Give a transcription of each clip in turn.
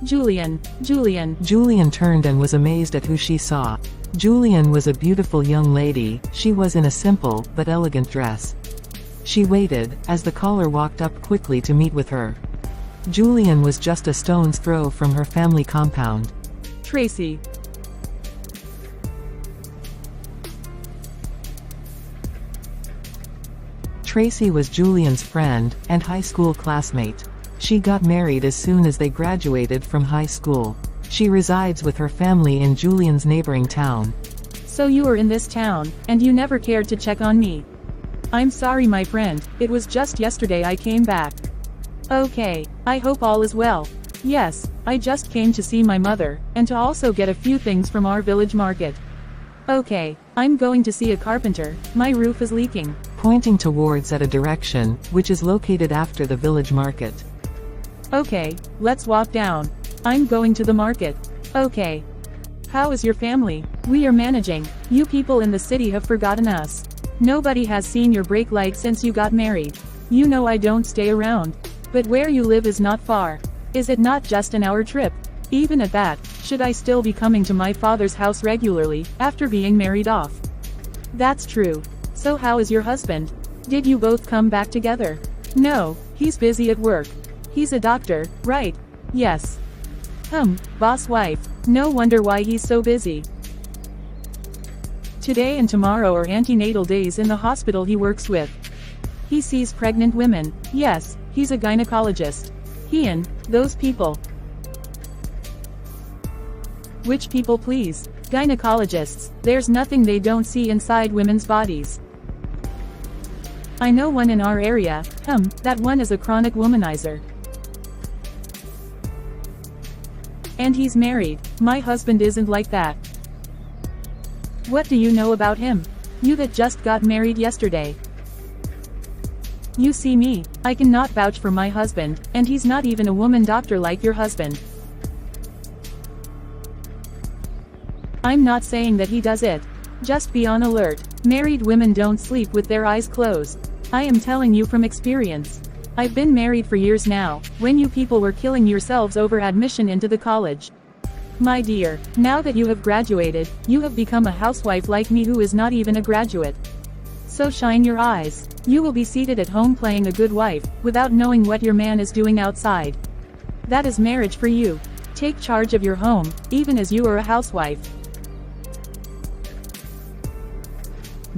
Julian. Julian. Julian turned and was amazed at who she saw. Julian was a beautiful young lady. She was in a simple, but elegant dress. She waited, as the caller walked up quickly to meet with her. Julian was just a stone's throw from her family compound. Tracy. Tracy was Julian's friend, and high school classmate. She got married as soon as they graduated from high school. She resides with her family in Julian's neighboring town. So you are in this town, and you never cared to check on me. I'm sorry my friend, it was just yesterday I came back. Okay, I hope all is well. Yes, I just came to see my mother, and to also get a few things from our village market. Okay, I'm going to see a carpenter, my roof is leaking. Pointing towards at a direction, which is located after the village market. Okay, let's walk down. I'm going to the market. Okay. How is your family? We are managing. You people in the city have forgotten us. Nobody has seen your brake light since you got married. You know I don't stay around. But where you live is not far. Is it not just an hour trip? Even at that, should I still be coming to my father's house regularly, after being married off? That's true. So how is your husband? Did you both come back together? No, he's busy at work. He's a doctor, right? Yes. Boss wife. No wonder why he's so busy. Today and tomorrow are antenatal days in the hospital he works with. He sees pregnant women. Yes, he's a gynecologist. He and those people. Which people please? Gynecologists. There's nothing they don't see inside women's bodies. I know one in our area. That one is a chronic womanizer. And he's married. My husband isn't like that. What do you know about him? You that just got married yesterday. You see me, I cannot vouch for my husband, and he's not even a woman doctor like your husband. I'm not saying that he does it. Just be on alert. Married women don't sleep with their eyes closed. I am telling you from experience. I've been married for years now, when you people were killing yourselves over admission into the college. My dear, now that you have graduated, you have become a housewife like me who is not even a graduate. So shine your eyes. You will be seated at home playing a good wife, without knowing what your man is doing outside. That is marriage for you. Take charge of your home, even as you are a housewife.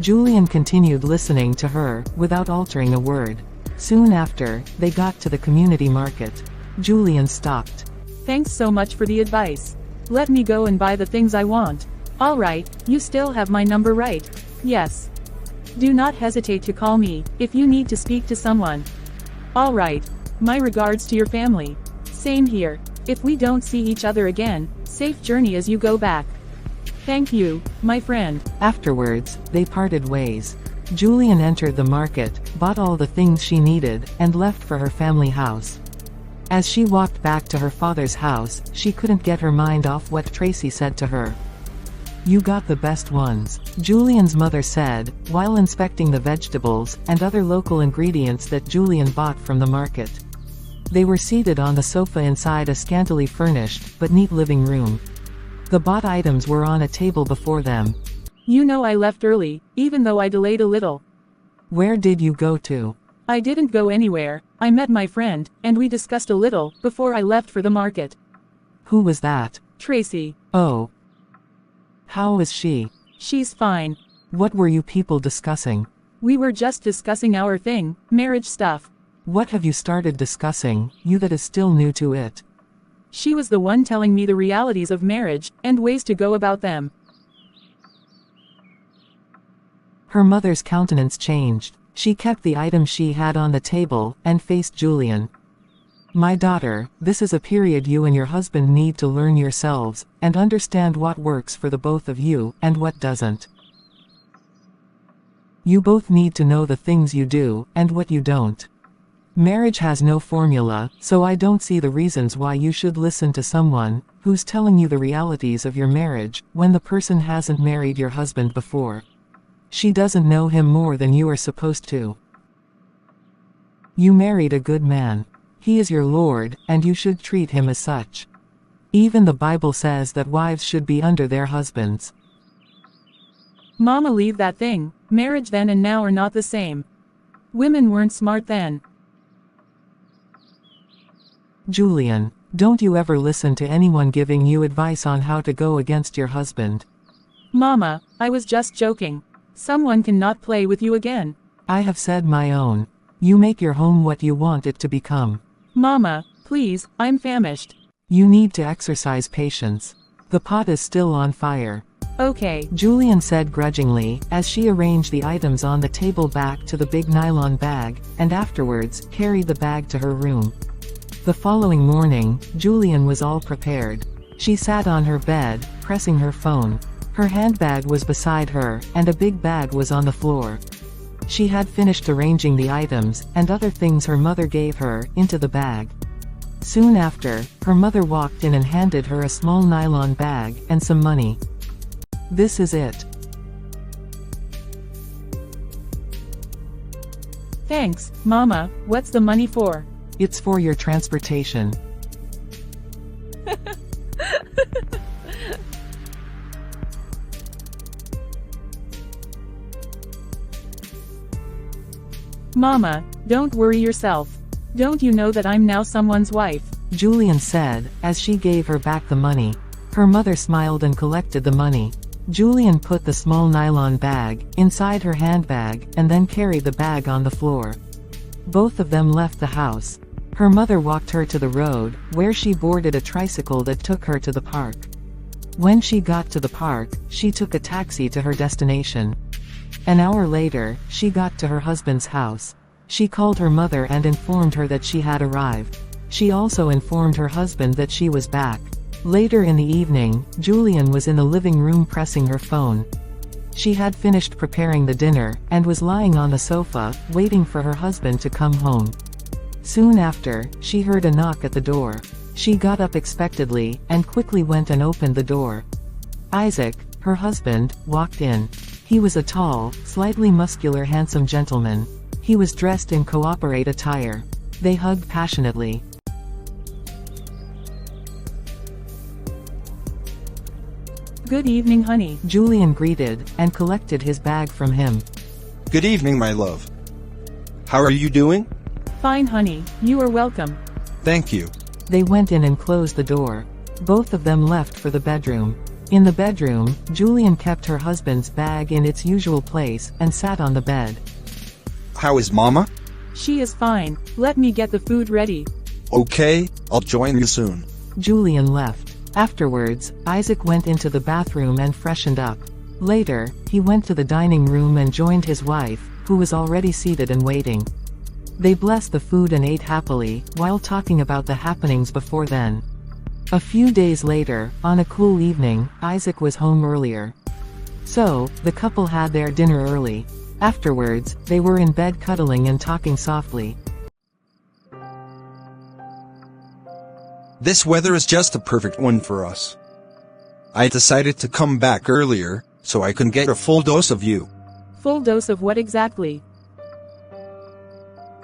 Julian continued listening to her, without altering a word. Soon after, they got to the community market. Julian stopped. Thanks so much for the advice. Let me go and buy the things I want. Alright, you still have my number right? Yes. Do not hesitate to call me, if you need to speak to someone. Alright. My regards to your family. Same here. If we don't see each other again, safe journey as you go back. Thank you, my friend. Afterwards, they parted ways. Julian entered the market, bought all the things she needed, and left for her family house. As she walked back to her father's house, she couldn't get her mind off what Tracy said to her. You got the best ones, Julian's mother said, while inspecting the vegetables and other local ingredients that Julian bought from the market. They were seated on the sofa inside a scantily furnished, but neat living room. The bought items were on a table before them. You know I left early, even though I delayed a little. Where did you go to? I didn't go anywhere. I met my friend, and we discussed a little, before I left for the market. Who was that? Tracy. Oh. How is she? She's fine. What were you people discussing? We were just discussing our thing, marriage stuff. What have you started discussing, you that is still new to it? She was the one telling me the realities of marriage, and ways to go about them. Her mother's countenance changed. She kept the items she had on the table, and faced Julian. My daughter, this is a period you and your husband need to learn yourselves, and understand what works for the both of you, and what doesn't. You both need to know the things you do, and what you don't. Marriage has no formula, so I don't see the reasons why you should listen to someone who's telling you the realities of your marriage, when the person hasn't married your husband before. She doesn't know him more than you are supposed to. You married a good man. He is your Lord, and you should treat him as such. Even the Bible says that wives should be under their husbands. Mama, leave that thing. Marriage then and now are not the same. Women weren't smart then. Julian, don't you ever listen to anyone giving you advice on how to go against your husband. Mama, I was just joking. Someone cannot play with you again. I have said my own. You make your home what you want it to become. Mama, please, I'm famished. You need to exercise patience. The pot is still on fire. Okay. Julian said grudgingly, as she arranged the items on the table back to the big nylon bag, and afterwards, carried the bag to her room. The following morning, Julian was all prepared. She sat on her bed, pressing her phone. Her handbag was beside her, and a big bag was on the floor. She had finished arranging the items, and other things her mother gave her, into the bag. Soon after, her mother walked in and handed her a small nylon bag, and some money. This is it. Thanks, Mama. What's the money for? It's for your transportation. Mama, don't worry yourself. Don't you know that I'm now someone's wife? Julian said, as she gave her back the money. Her mother smiled and collected the money. Julian put the small nylon bag inside her handbag and then carried the bag on the floor. Both of them left the house. Her mother walked her to the road, where she boarded a tricycle that took her to the park. When she got to the park, she took a taxi to her destination. An hour later, she got to her husband's house. She called her mother and informed her that she had arrived. She also informed her husband that she was back. Later in the evening, Julian was in the living room pressing her phone. She had finished preparing the dinner, and was lying on the sofa, waiting for her husband to come home. Soon after, she heard a knock at the door. She got up expectedly, and quickly went and opened the door. Isaac, her husband, walked in. He was a tall, slightly muscular, handsome gentleman. He was dressed in corporate attire. They hugged passionately. Good evening, honey. Julian greeted, and collected his bag from him. Good evening, my love. How are you doing? Fine, honey. You are welcome. Thank you. They went in and closed the door. Both of them left for the bedroom. In the bedroom, Julian kept her husband's bag in its usual place, and sat on the bed. How is Mama? She is fine. Let me get the food ready. Okay, I'll join you soon. Julian left. Afterwards, Isaac went into the bathroom and freshened up. Later, he went to the dining room and joined his wife, who was already seated and waiting. They blessed the food and ate happily, while talking about the happenings before then. A few days later, on a cool evening, Isaac was home earlier. So, the couple had their dinner early. Afterwards, they were in bed cuddling and talking softly. This weather is just the perfect one for us. I decided to come back earlier, so I can get a full dose of you. Full dose of what exactly?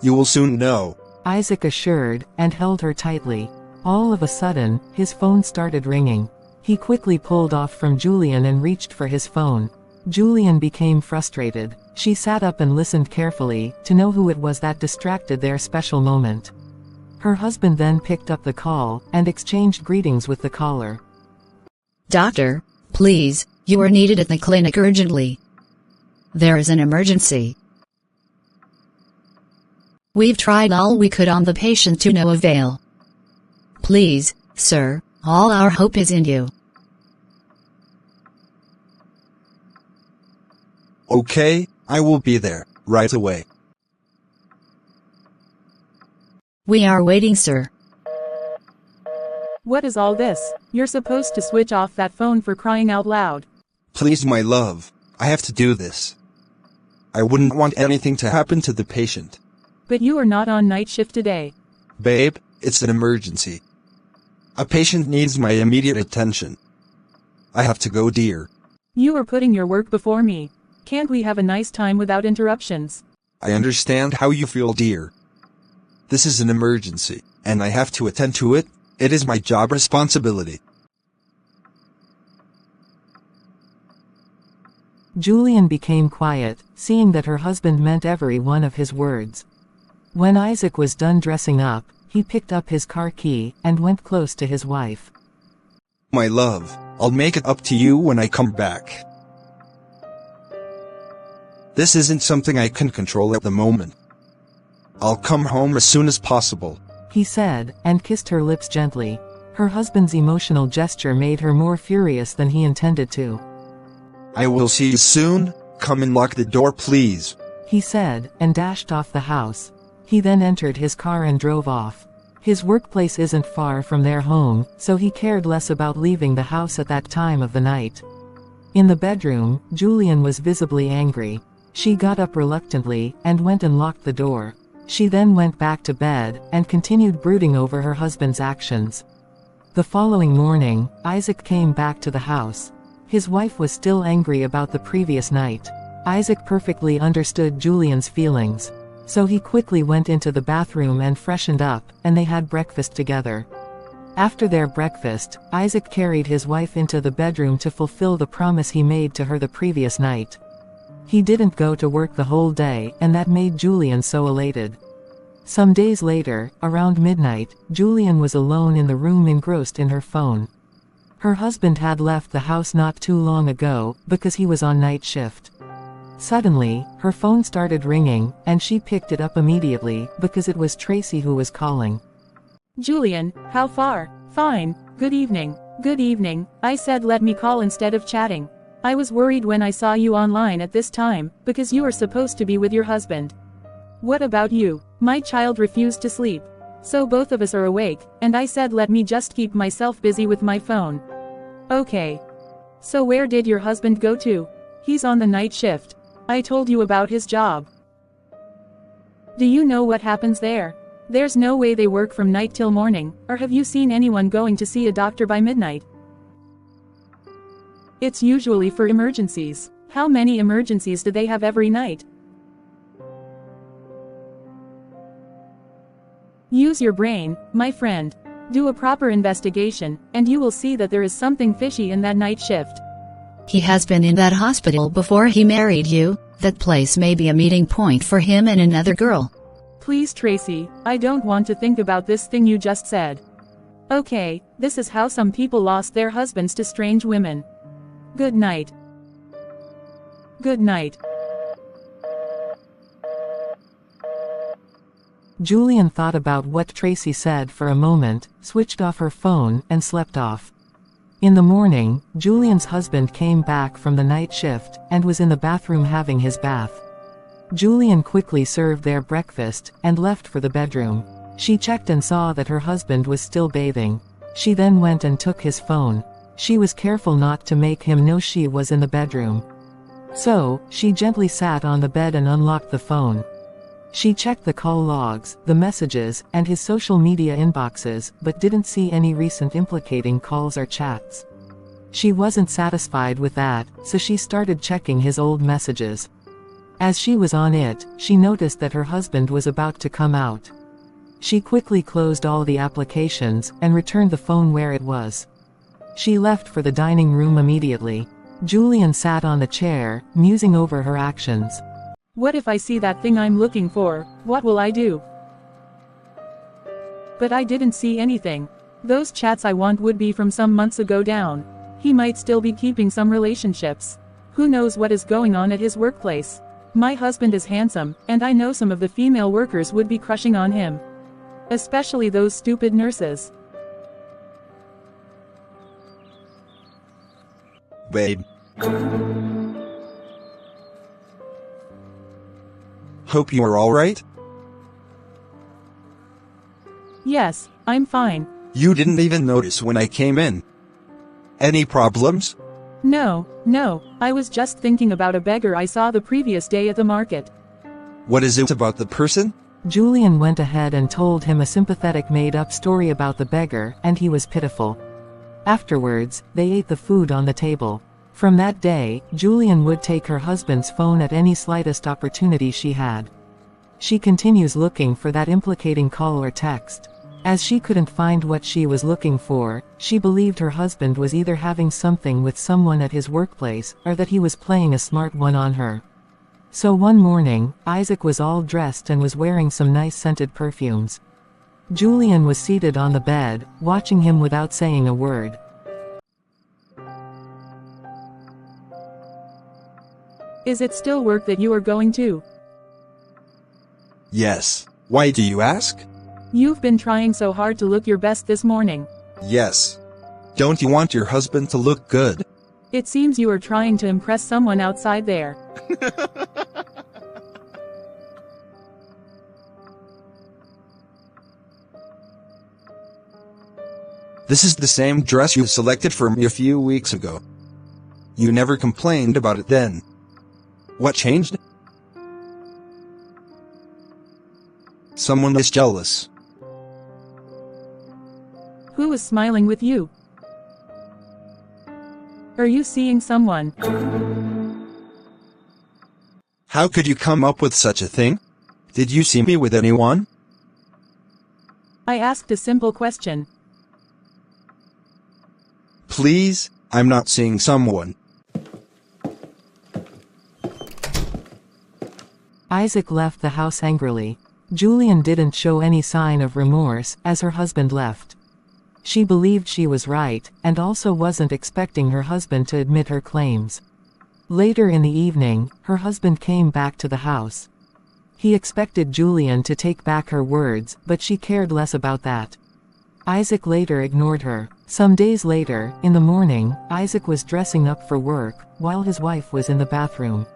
You will soon know. Isaac assured, and held her tightly. All of a sudden, his phone started ringing. He quickly pulled off from Julian and reached for his phone. Julian became frustrated. She sat up and listened carefully, to know who it was that distracted their special moment. Her husband then picked up the call, and exchanged greetings with the caller. Doctor, please, you are needed at the clinic urgently. There is an emergency. We've tried all we could on the patient to no avail. Please, sir, all our hope is in you. Okay, I will be there, right away. We are waiting, sir. What is all this? You're supposed to switch off that phone, for crying out loud. Please, my love, I have to do this. I wouldn't want anything to happen to the patient. But you are not on night shift today. Babe, it's an emergency. A patient needs my immediate attention. I have to go, dear. You are putting your work before me. Can't we have a nice time without interruptions? I understand how you feel, dear. This is an emergency, and I have to attend to it, It is my job responsibility. Julian became quiet, seeing that her husband meant every one of his words. When Isaac was done dressing up, he picked up his car key and went close to his wife. My love, I'll make it up to you when I come back. This isn't something I can control at the moment. I'll come home as soon as possible, He said, and kissed her lips gently. Her husband's emotional gesture made her more furious than he intended to. I will see you soon. Come and lock the door, please, He said, and dashed off the house. He then entered his car and drove off. His workplace isn't far from their home, so he cared less about leaving the house at that time of the night. In the bedroom, Julian was visibly angry. She got up reluctantly, and went and locked the door. She then went back to bed, and continued brooding over her husband's actions. The following morning, Isaac came back to the house. His wife was still angry about the previous night. Isaac perfectly understood Julian's feelings. So he quickly went into the bathroom and freshened up, and they had breakfast together. After their breakfast, Isaac carried his wife into the bedroom to fulfill the promise he made to her the previous night. He didn't go to work the whole day, and that made Julian so elated. Some days later, around midnight, Julian was alone in the room engrossed in her phone. Her husband had left the house not too long ago, because he was on night shift. Suddenly, her phone started ringing, and she picked it up immediately, because it was Tracy who was calling. Julian, how far? Fine, good evening. Good evening, I said let me call instead of chatting. I was worried when I saw you online at this time, because you are supposed to be with your husband. What about you? My child refused to sleep. So both of us are awake, and I said let me just keep myself busy with my phone. Okay. So where did your husband go to? He's on the night shift. I told you about his job. Do you know what happens there? There's no way they work from night till morning, or have you seen anyone going to see a doctor by midnight? It's usually for emergencies. How many emergencies do they have every night? Use your brain, my friend. Do a proper investigation, and you will see that there is something fishy in that night shift. He has been in that hospital before he married you. That place may be a meeting point for him and another girl. Please Tracy, I don't want to think about this thing you just said. Okay, this is how some people lost their husbands to strange women. Good night. Good night. Julian thought about what Tracy said for a moment, switched off her phone, and slept off. In the morning, Julian's husband came back from the night shift, and was in the bathroom having his bath. Julian quickly served their breakfast, and left for the bedroom. She checked and saw that her husband was still bathing. She then went and took his phone. She was careful not to make him know she was in the bedroom. So, she gently sat on the bed and unlocked the phone. She checked the call logs, the messages, and his social media inboxes, but didn't see any recent implicating calls or chats. She wasn't satisfied with that, so she started checking his old messages. As she was on it, she noticed that her husband was about to come out. She quickly closed all the applications, and returned the phone where it was. She left for the dining room immediately. Julian sat on the chair, musing over her actions. What if I see that thing I'm looking for? What will I do? But I didn't see anything. Those chats I want would be from some months ago down. He might still be keeping some relationships. Who knows what is going on at his workplace? My husband is handsome, and I know some of the female workers would be crushing on him. Especially those stupid nurses. Babe. Hope you are alright? Yes, I'm fine. You didn't even notice when I came in. Any problems? No, I was just thinking about a beggar I saw the previous day at the market. What is it about the person? Julian went ahead and told him a sympathetic made-up story about the beggar, and he was pitiful. Afterwards, they ate the food on the table. From that day, Julian would take her husband's phone at any slightest opportunity she had. She continues looking for that implicating call or text. As she couldn't find what she was looking for, she believed her husband was either having something with someone at his workplace, or that he was playing a smart one on her. So one morning, Isaac was all dressed and was wearing some nice scented perfumes. Julian was seated on the bed, watching him without saying a word. Is it still work that you are going to? Yes. Why do you ask? You've been trying so hard to look your best this morning. Yes. Don't you want your husband to look good? It seems you are trying to impress someone outside there. This is the same dress you selected for me a few weeks ago. You never complained about it then. What changed? Someone is jealous. Who is smiling with you? Are you seeing someone? How could you come up with such a thing? Did you see me with anyone? I asked a simple question. Please, I'm not seeing someone. Isaac left the house angrily. Julian didn't show any sign of remorse as her husband left. She believed she was right, and also wasn't expecting her husband to admit her claims. Later in the evening, her husband came back to the house. He expected Julian to take back her words, but she cared less about that. Isaac later ignored her. Some days later, in the morning, Isaac was dressing up for work, while his wife was in the bathroom.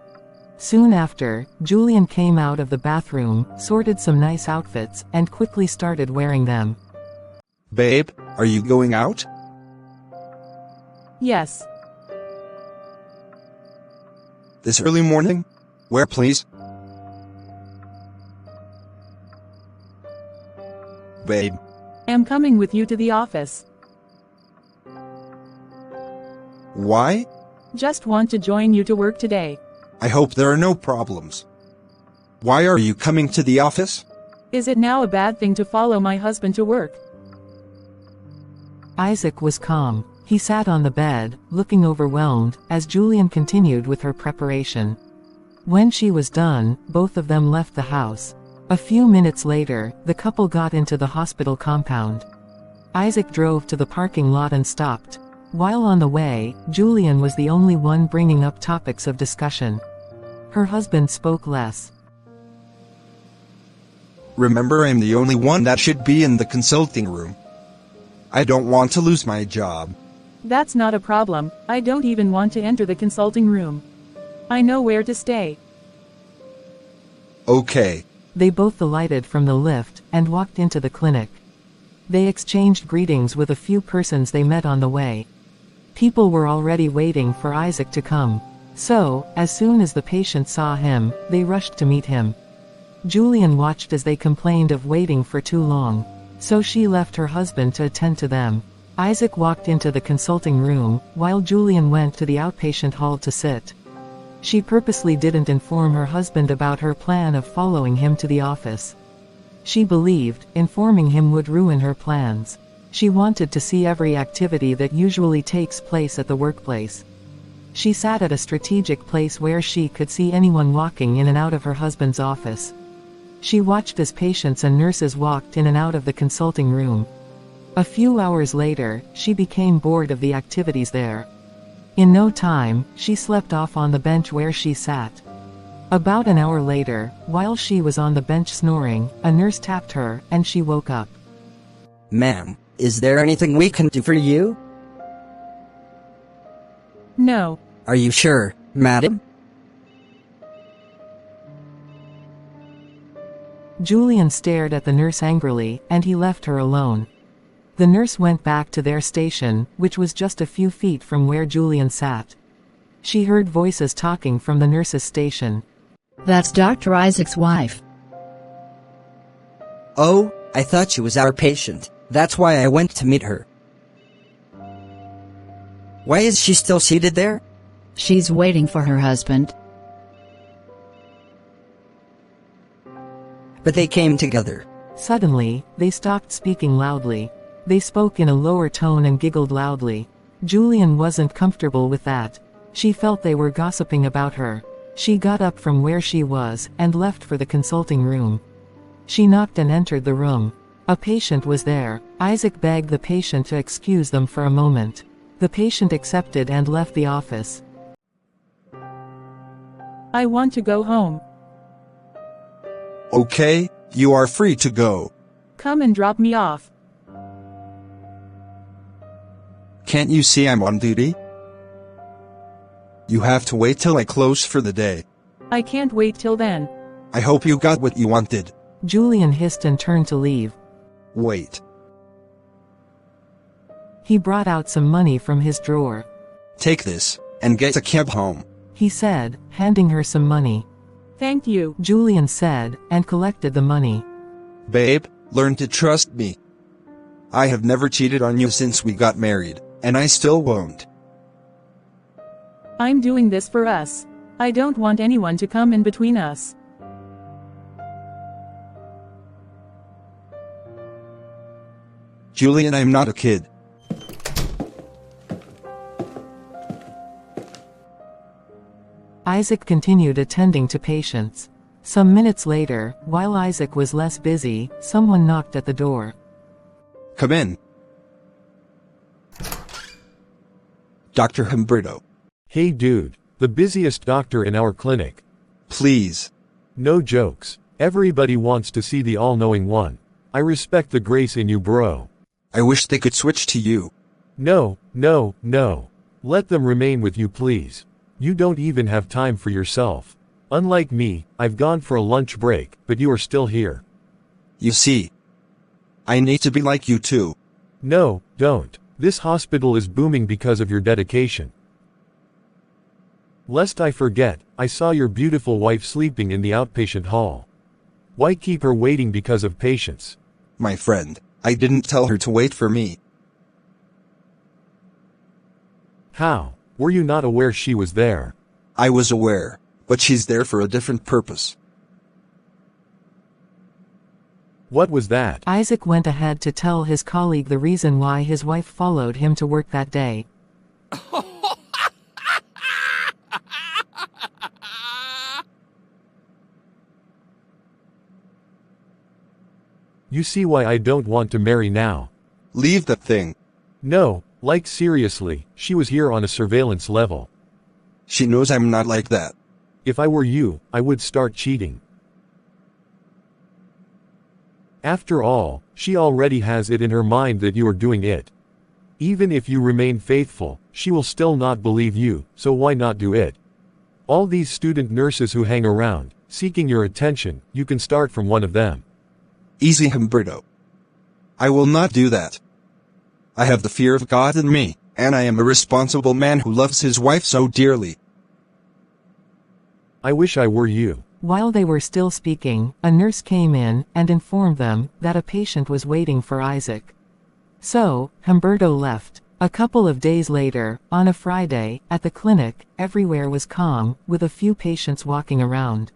Soon after, Julian came out of the bathroom, sorted some nice outfits, and quickly started wearing them. Babe, are you going out? Yes. This early morning? Where, please? Babe. I'm coming with you to the office. Why? Just want to join you to work today. I hope there are no problems. Why are you coming to the office? Is it now a bad thing to follow my husband to work? Isaac was calm. He sat on the bed, looking overwhelmed, as Julian continued with her preparation. When she was done, both of them left the house. A few minutes later, the couple got into the hospital compound. Isaac drove to the parking lot and stopped. While on the way, Julian was the only one bringing up topics of discussion. Her husband spoke less. Remember, I'm the only one that should be in the consulting room. I don't want to lose my job. That's not a problem. I don't even want to enter the consulting room. I know where to stay. Okay. They both alighted from the lift and walked into the clinic. They exchanged greetings with a few persons they met on the way. People were already waiting for Isaac to come. So, as soon as the patient saw him, they rushed to meet him. Julian watched as they complained of waiting for too long. So she left her husband to attend to them. Isaac walked into the consulting room, while Julian went to the outpatient hall to sit. She purposely didn't inform her husband about her plan of following him to the office. She believed informing him would ruin her plans. She wanted to see every activity that usually takes place at the workplace. She sat at a strategic place where she could see anyone walking in and out of her husband's office. She watched as patients and nurses walked in and out of the consulting room. A few hours later, she became bored of the activities there. In no time, she slept off on the bench where she sat. About an hour later, while she was on the bench snoring, a nurse tapped her, and she woke up. Ma'am, is there anything we can do for you? No. Are you sure, madam? Julian stared at the nurse angrily, and he left her alone. The nurse went back to their station, which was just a few feet from where Julian sat. She heard voices talking from the nurse's station. That's Dr. Isaac's wife. Oh, I thought she was our patient. That's why I went to meet her. Why is she still seated there? She's waiting for her husband. But they came together. Suddenly, they stopped speaking loudly. They spoke in a lower tone and giggled loudly. Julian wasn't comfortable with that. She felt they were gossiping about her. She got up from where she was, and left for the consulting room. She knocked and entered the room. A patient was there. Isaac begged the patient to excuse them for a moment. The patient accepted and left the office. I want to go home. Okay, you are free to go. Come and drop me off. Can't you see I'm on duty? You have to wait till I close for the day. I can't wait till then. I hope you got what you wanted. Julian hissed and turned to leave. Wait. He brought out some money from his drawer. Take this, and get a cab home. He said, handing her some money. Thank you. Julian said, and collected the money. Babe, learn to trust me. I have never cheated on you since we got married, and I still won't. I'm doing this for us. I don't want anyone to come in between us. Julian, I'm not a kid. Isaac continued attending to patients. Some minutes later, while Isaac was less busy, someone knocked at the door. Come in. Dr. Humberto. Hey dude, the busiest doctor in our clinic. Please. No jokes. Everybody wants to see the all-knowing one. I respect the grace in you, bro. I wish they could switch to you. No, no, no. Let them remain with you, please. You don't even have time for yourself. Unlike me, I've gone for a lunch break, but you are still here. You see, I need to be like you too. No, don't. This hospital is booming because of your dedication. Lest I forget, I saw your beautiful wife sleeping in the outpatient hall. Why keep her waiting because of patients? My friend, I didn't tell her to wait for me. How? Were you not aware she was there? I was aware, but she's there for a different purpose. What was that? Isaac went ahead to tell his colleague the reason why his wife followed him to work that day. You see why I don't want to marry now. Leave that thing. No, like seriously, she was here on a surveillance level. She knows I'm not like that. If I were you, I would start cheating. After all, she already has it in her mind that you are doing it. Even if you remain faithful, she will still not believe you, so why not do it? All these student nurses who hang around, seeking your attention, you can start from one of them. Easy, Humberto. I will not do that. I have the fear of God in me, and I am a responsible man who loves his wife so dearly. I wish I were you. While they were still speaking, a nurse came in and informed them that a patient was waiting for Isaac. So, Humberto left. A couple of days later, on a Friday, at the clinic, everywhere was calm, with a few patients walking around.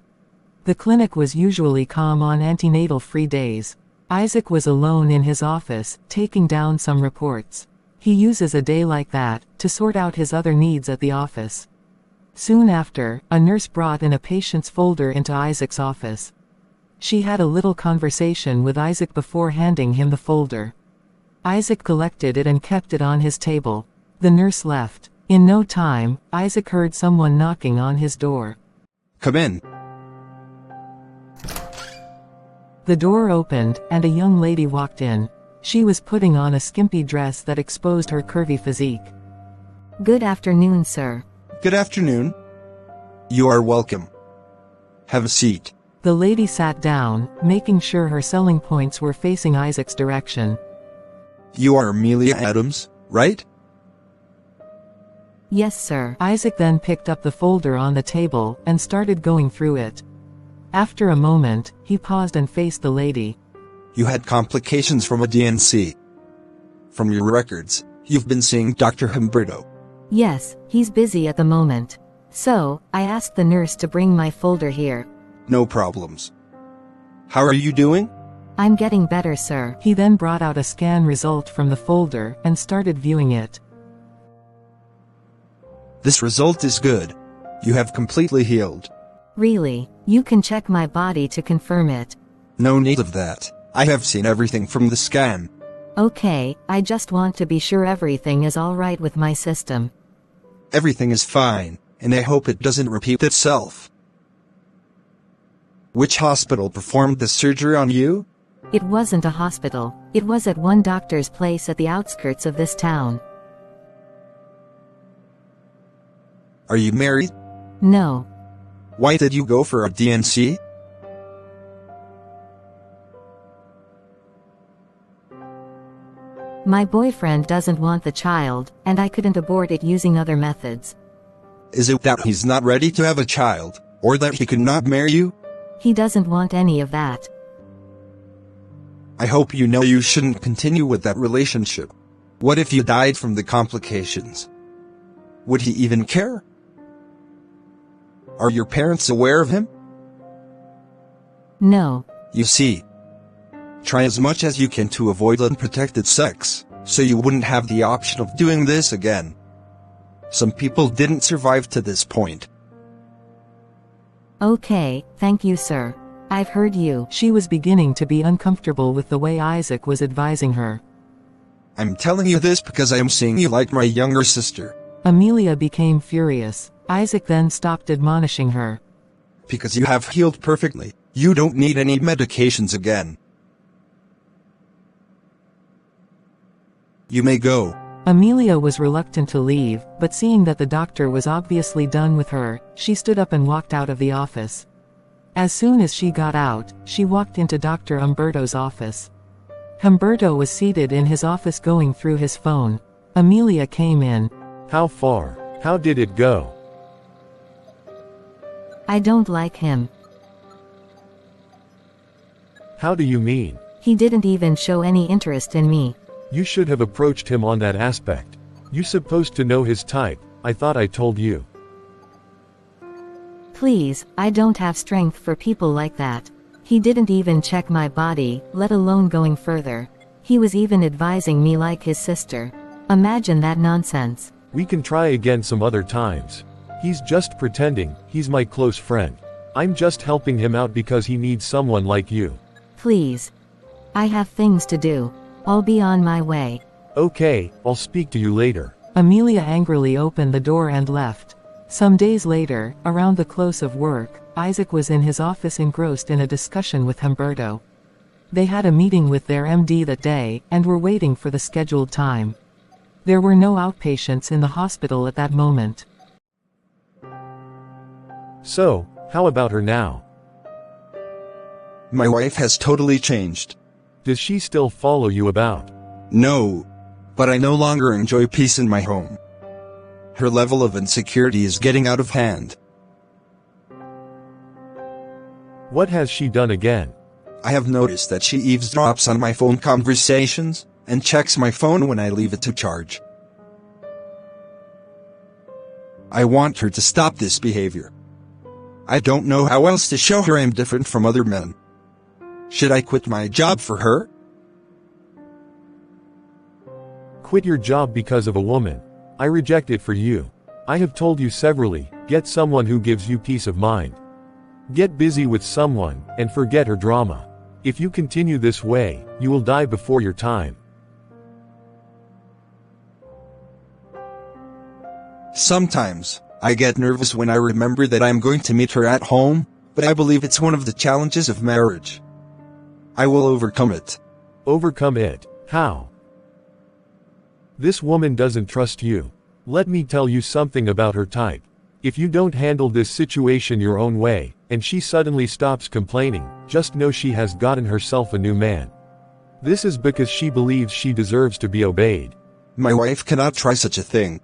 The clinic was usually calm on antenatal-free days. Isaac was alone in his office, taking down some reports. He uses a day like that to sort out his other needs at the office. Soon after, a nurse brought in a patient's folder into Isaac's office. She had a little conversation with Isaac before handing him the folder. Isaac collected it and kept it on his table. The nurse left. In no time, Isaac heard someone knocking on his door. Come in. The door opened, and a young lady walked in. She was putting on a skimpy dress that exposed her curvy physique. Good afternoon, sir. Good afternoon. You are welcome. Have a seat. The lady sat down, making sure her selling points were facing Isaac's direction. You are Amelia Adams, right? Yes, sir. Isaac then picked up the folder on the table and started going through it. After a moment, he paused and faced the lady. You had complications from a DNC. From your records, you've been seeing Dr. Humberto. Yes, he's busy at the moment. So, I asked the nurse to bring my folder here. No problems. How are you doing? I'm getting better, sir. He then brought out a scan result from the folder and started viewing it. This result is good. You have completely healed. Really? You can check my body to confirm it. No need of that. I have seen everything from the scan. Okay, I just want to be sure everything is alright with my system. Everything is fine, and I hope it doesn't repeat itself. Which hospital performed the surgery on you? It wasn't a hospital. It was at one doctor's place at the outskirts of this town. Are you married? No. Why did you go for a DNC? My boyfriend doesn't want the child, and I couldn't abort it using other methods. Is it that he's not ready to have a child, or that he could not marry you? He doesn't want any of that. I hope you know you shouldn't continue with that relationship. What if you died from the complications? Would he even care? Are your parents aware of him? No. You see, try as much as you can to avoid unprotected sex, so you wouldn't have the option of doing this again. Some people didn't survive to this point. Okay, thank you, sir. I've heard you. She was beginning to be uncomfortable with the way Isaac was advising her. I'm telling you this because I am seeing you like my younger sister. Amelia became furious. Isaac then stopped admonishing her. Because you have healed perfectly, you don't need any medications again. You may go. Amelia was reluctant to leave, but seeing that the doctor was obviously done with her, she stood up and walked out of the office. As soon as she got out, she walked into Dr. Humberto's office. Humberto was seated in his office going through his phone. Amelia came in. How far? How did it go? I don't like him. How do you mean? He didn't even show any interest in me. You should have approached him on that aspect. You supposed to know his type. I thought I told you. Please, I don't have strength for people like that. He didn't even check my body, let alone going further. He was even advising me like his sister. Imagine that nonsense. We can try again some other times. He's just pretending. He's my close friend. I'm just helping him out because he needs someone like you. Please. I have things to do. I'll be on my way. Okay, I'll speak to you later. Amelia angrily opened the door and left. Some days later, around the close of work, Isaac was in his office engrossed in a discussion with Humberto. They had a meeting with their MD that day, and were waiting for the scheduled time. There were no outpatients in the hospital at that moment. So, how about her now? My wife has totally changed. Does she still follow you about? No. But I no longer enjoy peace in my home. Her level of insecurity is getting out of hand. What has she done again? I have noticed that she eavesdrops on my phone conversations, and checks my phone when I leave it to charge. I want her to stop this behavior. I don't know how else to show her I'm different from other men. Should I quit my job for her? Quit your job because of a woman. I reject it for you. I have told you severally, get someone who gives you peace of mind. Get busy with someone, and forget her drama. If you continue this way, you will die before your time. Sometimes, I get nervous when I remember that I'm going to meet her at home, but I believe it's one of the challenges of marriage. I will overcome it. Overcome it? How? This woman doesn't trust you. Let me tell you something about her type. If you don't handle this situation your own way, and she suddenly stops complaining, just know she has gotten herself a new man. This is because she believes she deserves to be obeyed. My wife cannot try such a thing.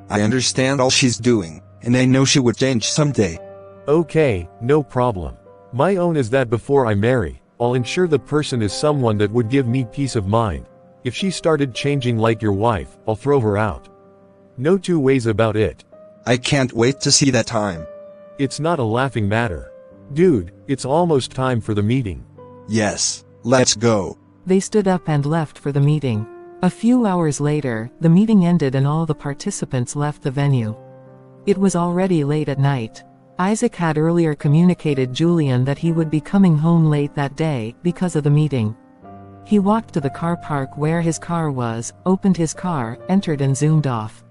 I understand all she's doing, and I know she would change someday. Okay, no problem. My own is that before I marry, I'll ensure the person is someone that would give me peace of mind. If she started changing like your wife, I'll throw her out. No two ways about it. I can't wait to see that time. It's not a laughing matter. Dude, it's almost time for the meeting. Yes, Let's go. They stood up and left for the meeting. A few hours later, the meeting ended and all the participants left the venue. It was already late at night. Isaac had earlier communicated Julian that he would be coming home late that day, because of the meeting. He walked to the car park where his car was, opened his car, entered and zoomed off.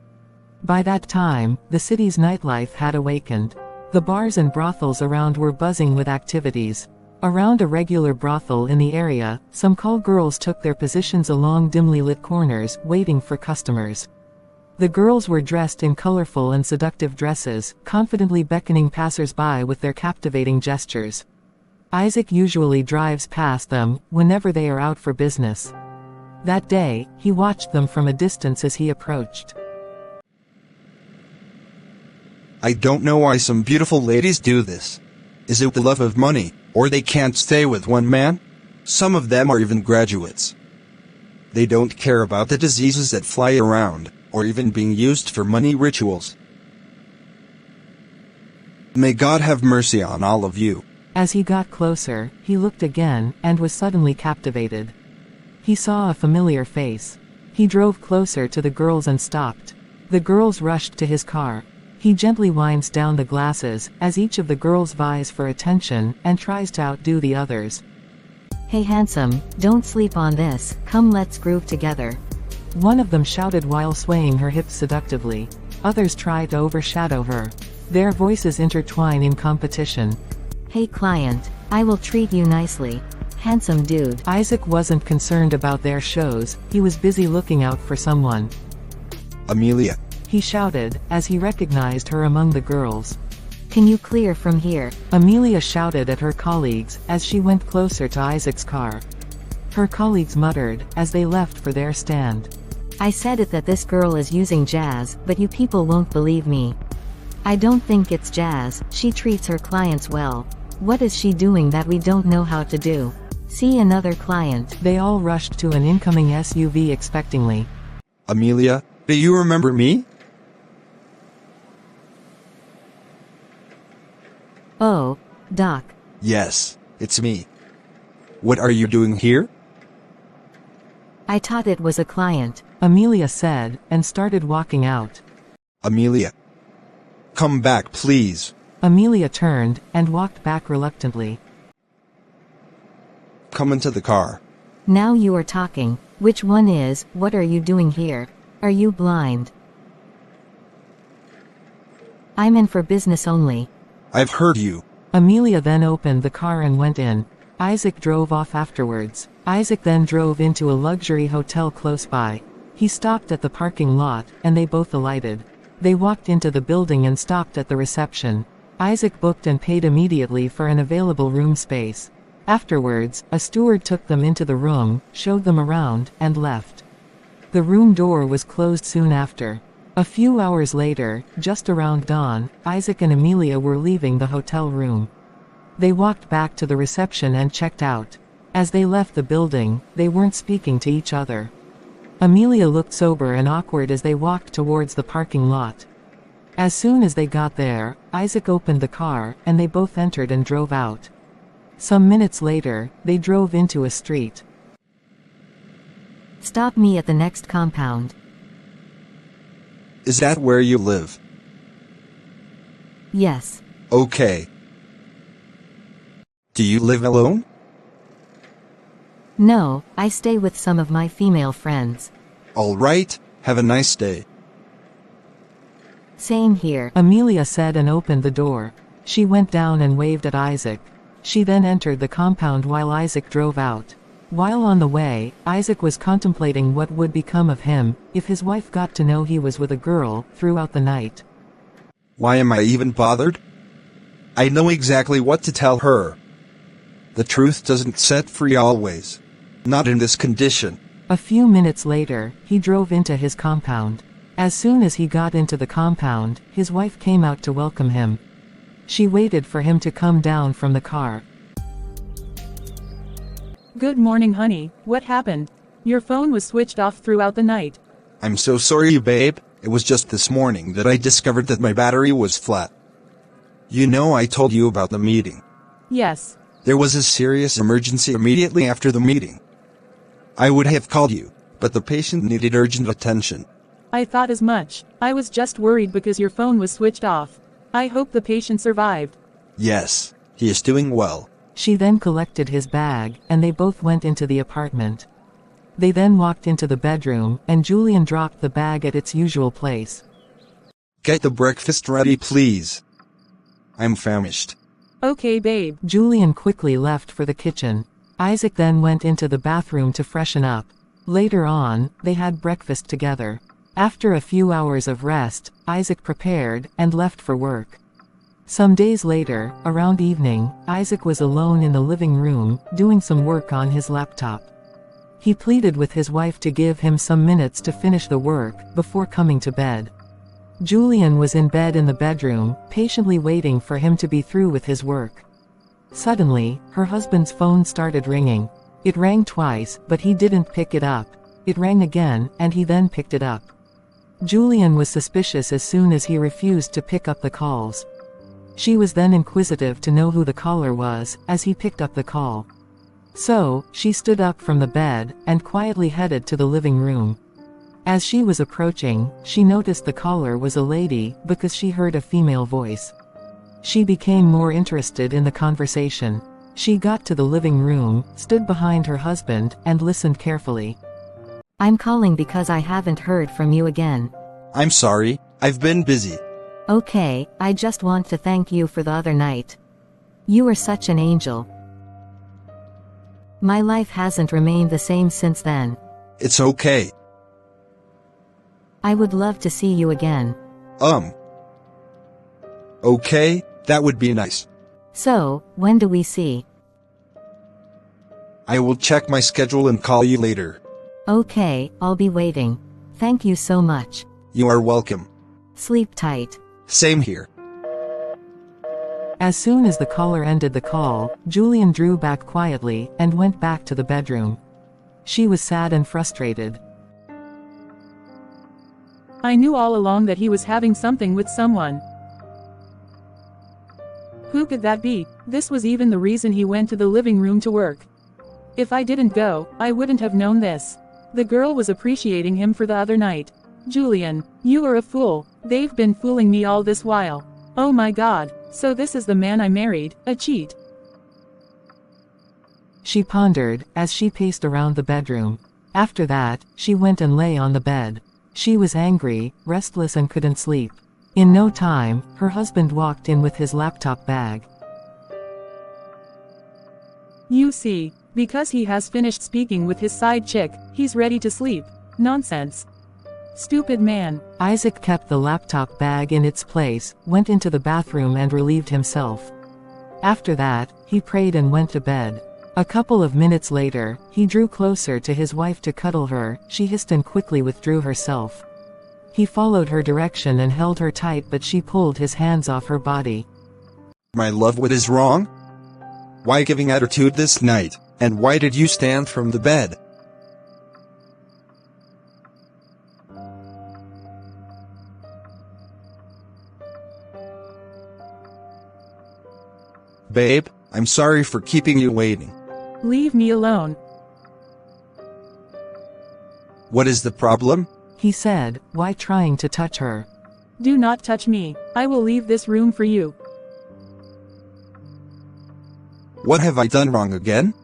By that time, the city's nightlife had awakened. The bars and brothels around were buzzing with activities. Around a regular brothel in the area, some call girls took their positions along dimly lit corners, waiting for customers. The girls were dressed in colorful and seductive dresses, confidently beckoning passers-by with their captivating gestures. Isaac usually drives past them, whenever they are out for business. That day, he watched them from a distance as he approached. I don't know why some beautiful ladies do this. Is it the love of money, or they can't stay with one man? Some of them are even graduates. They don't care about the diseases that fly around, or even being used for money rituals. May God have mercy on all of you. As he got closer, he looked again, and was suddenly captivated. He saw a familiar face. He drove closer to the girls and stopped. The girls rushed to his car. He gently winds down the glasses, as each of the girls vies for attention, and tries to outdo the others. Hey handsome, don't sleep on this, come let's groove together. One of them shouted while swaying her hips seductively. Others try to overshadow her. Their voices intertwine in competition. Hey client, I will treat you nicely. Handsome dude. Isaac wasn't concerned about their shows, he was busy looking out for someone. Amelia. He shouted, as he recognized her among the girls. Can you clear from here? Amelia shouted at her colleagues, as she went closer to Isaac's car. Her colleagues muttered, as they left for their stand. I said it that this girl is using jazz, but you people won't believe me. I don't think it's jazz, she treats her clients well. What is she doing that we don't know how to do? See another client. They all rushed to an incoming SUV expectingly. Amelia, do you remember me? Oh, Doc. Yes, it's me. What are you doing here? I thought it was a client. Amelia said, and started walking out. Amelia. Come back, please. Amelia turned, and walked back reluctantly. Come into the car. Now you are talking. Which one is, what are you doing here? Are you blind? I'm in for business only. I've heard you. Amelia then opened the car and went in. Isaac drove off afterwards. Isaac then drove into a luxury hotel close by. He stopped at the parking lot, and they both alighted. They walked into the building and stopped at the reception. Isaac booked and paid immediately for an available room space. Afterwards, a steward took them into the room, showed them around, and left. The room door was closed soon after. A few hours later, just around dawn, Isaac and Amelia were leaving the hotel room. They walked back to the reception and checked out. As they left the building, they weren't speaking to each other. Amelia looked sober and awkward as they walked towards the parking lot. As soon as they got there, Isaac opened the car, and they both entered and drove out. Some minutes later, they drove into a street. Stop me at the next compound. Is that where you live? Yes. Okay. Do you live alone? No, I stay with some of my female friends. All right, have a nice day. Same here. Amelia said and opened the door. She went down and waved at Isaac. She then entered the compound while Isaac drove out. While on the way, Isaac was contemplating what would become of him, if his wife got to know he was with a girl, throughout the night. Why am I even bothered? I know exactly what to tell her. The truth doesn't set free always. Not in this condition. A few minutes later, he drove into his compound. As soon as he got into the compound, his wife came out to welcome him. She waited for him to come down from the car. Good morning, honey. What happened? Your phone was switched off throughout the night. I'm so sorry, babe. It was just this morning that I discovered that my battery was flat. You know I told you about the meeting. Yes. There was a serious emergency immediately after the meeting. I would have called you, but the patient needed urgent attention. I thought as much. I was just worried because your phone was switched off. I hope the patient survived. Yes, he is doing well. She then collected his bag, and they both went into the apartment. They then walked into the bedroom, and Julian dropped the bag at its usual place. Get the breakfast ready, please. I'm famished. Okay, babe. Julian quickly left for the kitchen. Isaac then went into the bathroom to freshen up. Later on, they had breakfast together. After a few hours of rest, Isaac prepared and left for work. Some days later, around evening, Isaac was alone in the living room, doing some work on his laptop. He pleaded with his wife to give him some minutes to finish the work before coming to bed. Julian was in bed in the bedroom, patiently waiting for him to be through with his work. Suddenly, her husband's phone started ringing. It rang twice, but he didn't pick it up. It rang again, and he then picked it up. Julian was suspicious as soon as he refused to pick up the calls. She was then inquisitive to know who the caller was, as he picked up the call. So, she stood up from the bed, and quietly headed to the living room. As she was approaching, she noticed the caller was a lady, because she heard a female voice. She became more interested in the conversation. She got to the living room, stood behind her husband, and listened carefully. I'm calling because I haven't heard from you again. I'm sorry, I've been busy. Okay, I just want to thank you for the other night. You were such an angel. My life hasn't remained the same since then. It's okay. I would love to see you again. Okay, that would be nice. So, when do we see? I will check my schedule and call you later. Okay, I'll be waiting. Thank you so much. You are welcome. Sleep tight. Same here. As soon as the caller ended the call, Julian drew back quietly, and went back to the bedroom. She was sad and frustrated. I knew all along that he was having something with someone. Who could that be? This was even the reason he went to the living room to work. If I didn't go, I wouldn't have known this. The girl was appreciating him for the other night. Julian, you are a fool. They've been fooling me all this while. Oh my God, so this is the man I married, a cheat. She pondered, as she paced around the bedroom. After that, she went and lay on the bed. She was angry, restless and couldn't sleep. In no time, her husband walked in with his laptop bag. You see, because he has finished speaking with his side chick, he's ready to sleep. Nonsense. Stupid man. Isaac kept the laptop bag in its place, went into the bathroom and relieved himself. After that, he prayed and went to bed. A couple of minutes later, he drew closer to his wife to cuddle her. She hissed and quickly withdrew herself. He followed her direction and held her tight, but she pulled his hands off her body. My love, what is wrong? Why giving attitude this night, and why did you stand from the bed? Babe, I'm sorry for keeping you waiting. Leave me alone. What is the problem? He said, while trying to touch her. Do not touch me. I will leave this room for you. What have I done wrong again?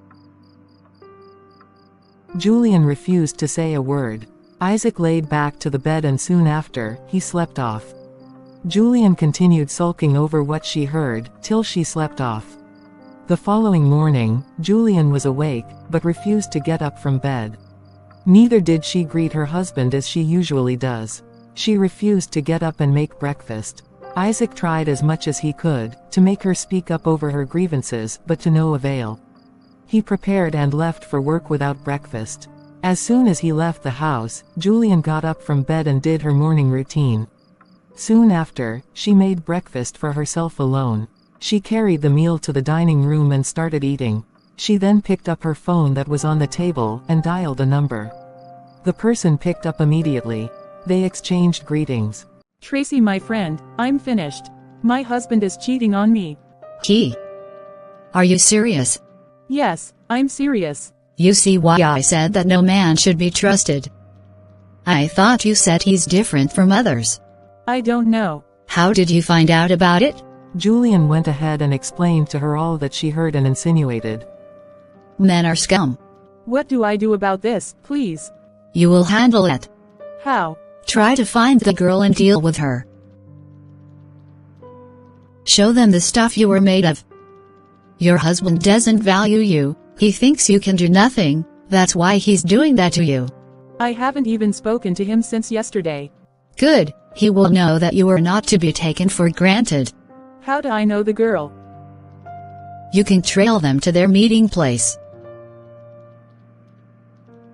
Julian refused to say a word. Isaac laid back to the bed and soon after, he slept off. Julian continued sulking over what she heard, till she slept off. The following morning, Julian was awake, but refused to get up from bed. Neither did she greet her husband as she usually does. She refused to get up and make breakfast. Isaac tried as much as he could, to make her speak up over her grievances, but to no avail. He prepared and left for work without breakfast. As soon as he left the house, Julian got up from bed and did her morning routine. Soon after, she made breakfast for herself alone. She carried the meal to the dining room and started eating. She then picked up her phone that was on the table, and dialed a number. The person picked up immediately. They exchanged greetings. Tracy, my friend, I'm finished. My husband is cheating on me. He. Are you serious? Yes, I'm serious. You see why I said that no man should be trusted. I thought you said he's different from others. I don't know. How did you find out about it? Julian went ahead and explained to her all that she heard and insinuated. Men are scum. What do I do about this, please? You will handle it. How? Try to find the girl and deal with her. Show them the stuff you are made of. Your husband doesn't value you, he thinks you can do nothing, that's why he's doing that to you. I haven't even spoken to him since yesterday. Good, he will know that you are not to be taken for granted. How do I know the girl? You can trail them to their meeting place.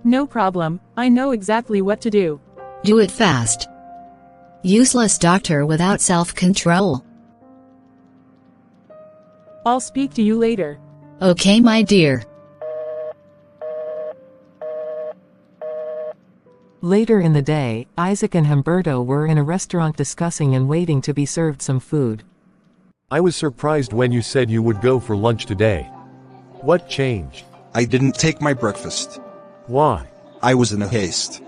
No problem, I know exactly what to do. Do it fast. Useless doctor without self-control. I'll speak to you later. Okay, my dear. Later in the day, Isaac and Humberto were in a restaurant discussing and waiting to be served some food. I was surprised when you said you would go for lunch today. What changed? I didn't take my breakfast. Why? I was in a haste.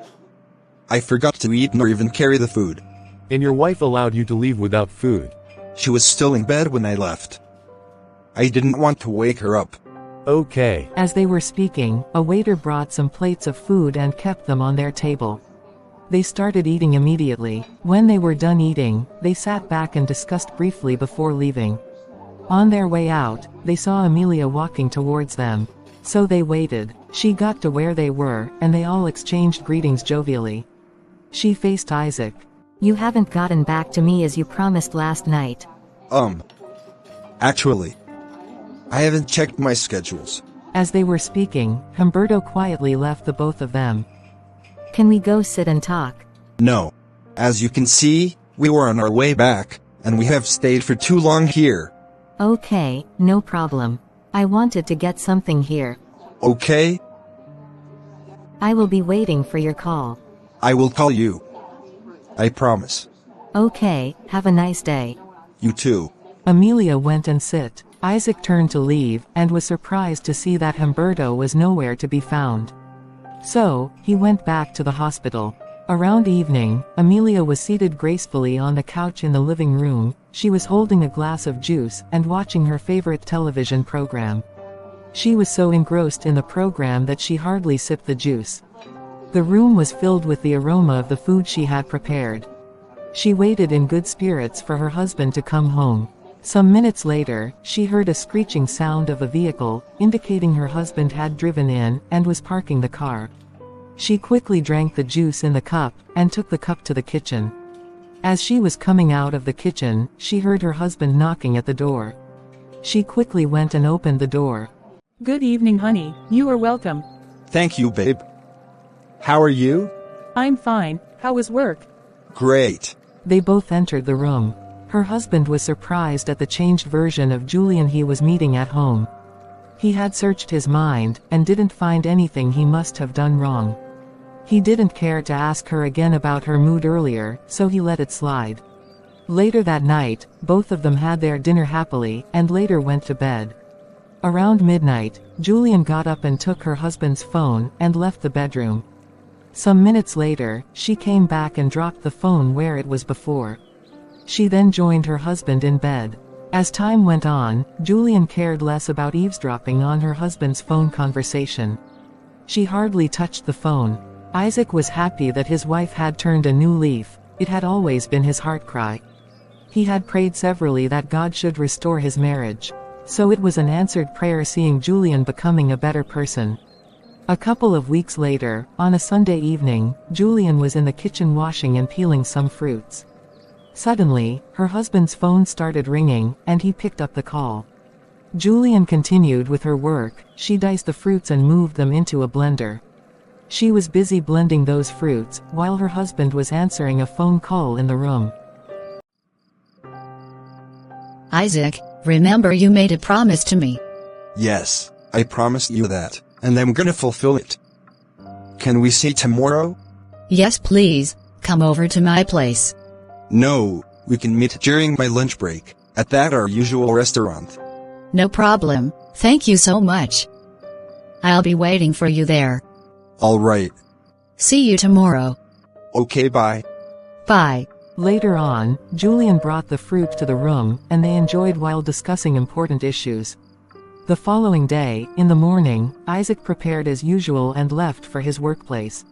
I forgot to eat nor even carry the food. And your wife allowed you to leave without food. She was still in bed when I left. I didn't want to wake her up. Okay. As they were speaking, a waiter brought some plates of food and kept them on their table. They started eating immediately. When they were done eating, they sat back and discussed briefly before leaving. On their way out, they saw Amelia walking towards them. So they waited. She got to where they were, and they all exchanged greetings jovially. She faced Isaac. You haven't gotten back to me as you promised last night. Actually, I haven't checked my schedules. As they were speaking, Humberto quietly left the both of them. Can we go sit and talk? No. As you can see, we were on our way back, and we have stayed for too long here. Okay, no problem. I wanted to get something here. Okay? I will be waiting for your call. I will call you. I promise. Okay, have a nice day. You too. Amelia went and sit. Isaac turned to leave, and was surprised to see that Humberto was nowhere to be found. So, he went back to the hospital. Around evening, Amelia was seated gracefully on the couch in the living room. She was holding a glass of juice, and watching her favorite television program. She was so engrossed in the program that she hardly sipped the juice. The room was filled with the aroma of the food she had prepared. She waited in good spirits for her husband to come home. Some minutes later, she heard a screeching sound of a vehicle, indicating her husband had driven in, and was parking the car. She quickly drank the juice in the cup, and took the cup to the kitchen. As she was coming out of the kitchen, she heard her husband knocking at the door. She quickly went and opened the door. Good evening, honey, you are welcome. Thank you, babe. How are you? I'm fine, how was work? Great. They both entered the room. Her husband was surprised at the changed version of Julian he was meeting at home. He had searched his mind, and didn't find anything he must have done wrong. He didn't care to ask her again about her mood earlier, so he let it slide. Later that night, both of them had their dinner happily, and later went to bed. Around midnight, Julian got up and took her husband's phone, and left the bedroom. Some minutes later, she came back and dropped the phone where it was before. She then joined her husband in bed. As time went on, Julian cared less about eavesdropping on her husband's phone conversation. She hardly touched the phone. Isaac was happy that his wife had turned a new leaf. It had always been his heart cry. He had prayed severally that God should restore his marriage. So it was an answered prayer seeing Julian becoming a better person. A couple of weeks later, on a Sunday evening, Julian was in the kitchen washing and peeling some fruits. Suddenly, her husband's phone started ringing, and he picked up the call. Julian continued with her work. She diced the fruits and moved them into a blender. She was busy blending those fruits, while her husband was answering a phone call in the room. Isaac, remember you made a promise to me. Yes, I promised you that, and I'm gonna fulfill it. Can we see tomorrow? Yes, please, come over to my place. No, we can meet during my lunch break, at that our usual restaurant. No problem, thank you so much. I'll be waiting for you there. Alright. See you tomorrow. Okay, bye. Bye. Later on, Julian brought the fruit to the room, and they enjoyed while discussing important issues. The following day, in the morning, Isaac prepared as usual and left for his workplace.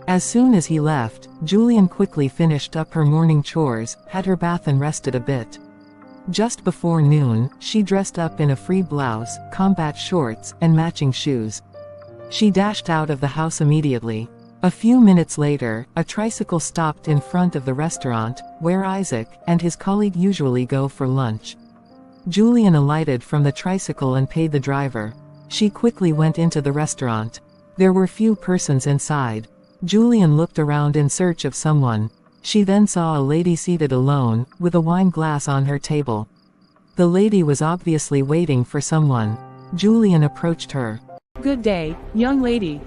As soon as he left, Julian quickly finished up her morning chores, had her bath and rested a bit. Just before noon, she dressed up in a free blouse, combat shorts, and matching shoes. She dashed out of the house immediately. A few minutes later, a tricycle stopped in front of the restaurant, where Isaac and his colleague usually go for lunch. Julian alighted from the tricycle and paid the driver. She quickly went into the restaurant. There were few persons inside. Julian looked around in search of someone. She then saw a lady seated alone, with a wine glass on her table. The lady was obviously waiting for someone. Julian approached her. Good day, young lady.